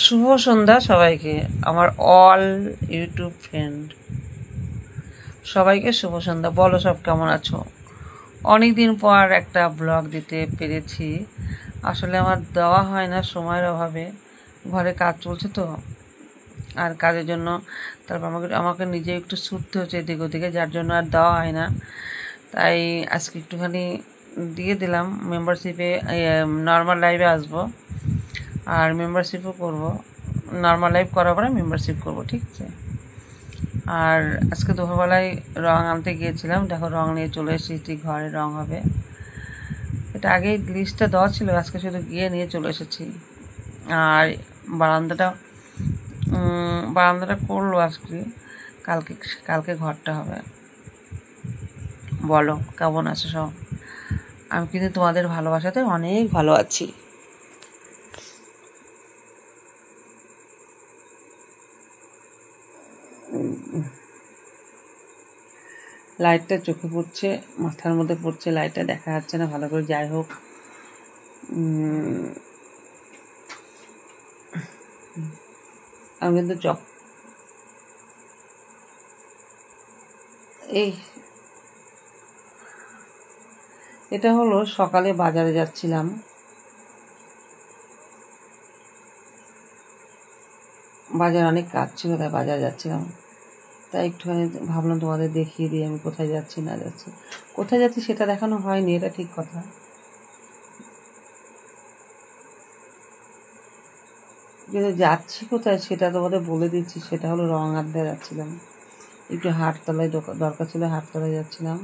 শুভ সন্ধ্যা সবাইকে, আমার all YouTube friend সবাইকে শুভ সন্ধ্যা। বলো সব কেমন আছো? অনেক দিন পর একটা ব্লগ দিতে পেরেছি। আসলে আমার দেওয়া হয় না সময়ের অভাবে, ঘরে কাজ চলছে তো, আর কাজের জন্য তারপর আমাকে আমাকে নিজে একটু ছুটতে হচ্ছে এদিক ওদিকে, যার জন্য আর দেওয়া হয় না। তাই আজকে একটুখানি দিয়ে দিলাম। মেম্বারশিপে নর্মাল লাইভে আসবো আর মেম্বারশিপও করব। নর্মাল লাইভ করার পরে মেম্বারশিপ করব, ঠিক আছে? আর আজকে দুপুরবেলায় রং আনতে গিয়েছিলাম, দেখো রং নিয়ে চলে এসেছি, ঘরে রং হবে। এটা আগেই লিস্টটা দেওয়া ছিল, আজকে শুধু গিয়ে নিয়ে চলে এসেছি। আর বারান্দাটা বারান্দাটা করলো আজকে, কালকে কালকে ঘরটা হবে। বলো কেমন আছো সব? আমি কিন্তু তোমাদের ভালোবাসাতে অনেক ভালো আছি। লাইটটা চোখে পড়ছে, মাথার মধ্যে পড়ছে, লাইটটা দেখা যাচ্ছে না ভালো করে। যাই হোক, আমি কিন্তু এই এটা হলো সকালে বাজারে যাচ্ছিলাম, বাজার অনেক কাজ ছিল তাই বাজারে যাচ্ছিলাম। তাই একটুখানি ভাবলাম তোমাদের দেখিয়ে দিই আমি কোথায় যাচ্ছি না যাচ্ছি। কোথায় যাচ্ছি সেটা দেখানো হয়নি, এটা ঠিক কথা, কিন্তু যাচ্ছি কোথায় সেটা তোমাদের বলে দিচ্ছি। সেটা হলো রং আনতে যাচ্ছিলাম, একটু হাটতলায় দরকার ছিল, হাটতলায় যাচ্ছিলাম।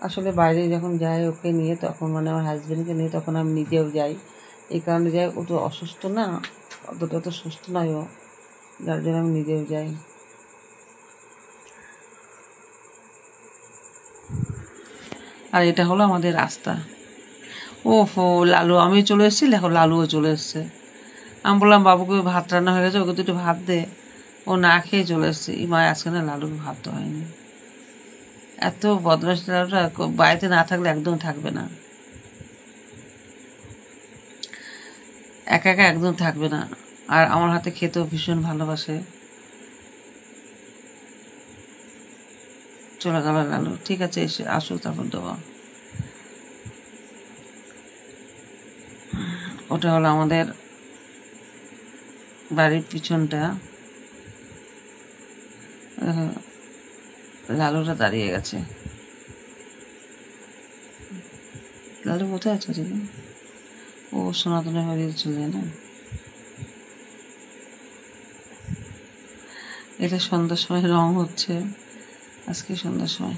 আসলে বাইরে যখন যাই ওকে নিয়ে, তখন মানে আমার হাজব্যান্ডকে নিয়ে, তখন আমি নিজেও যাই। এই কারণে যাই, ও তো অসুস্থ না, অতটা তো সুস্থ নয় ও, যার জন্য আমি নিজেও যাই। আর এটা হলো আমাদের রাস্তা। ও হো, লালু, আমি চলে এসেছি, দেখো লালুও চলে এসছে। আমি বললাম বাবুকে ভাত রান্না হয়ে গেছে, ওকে তো একটু ভাত দে। ও না খেয়ে চলে এসছে। এই মা, আজকে না লালুকে ভাত তো হয়নি। এত বদমাশ লালুটা, বাড়িতে না থাকলে একদম থাকবে না, একা একা একদম থাকবে না। আর আমার হাতে খেতেও ভীষণ ভালোবাসে। চলে গেল লালু। ঠিক আছে, এসে আসুক তারপর দেবো। ওটা হলো আমাদের বাড়ির পিছনটা। লালুটা দাঁড়িয়ে গেছে। লালু কোথায় আছে রে? ও সনাতনের বাড়ি চলে যায় না। এটা সন্ধ্যার সময় রং হচ্ছে, আজকে সন্ধ্যার সময়।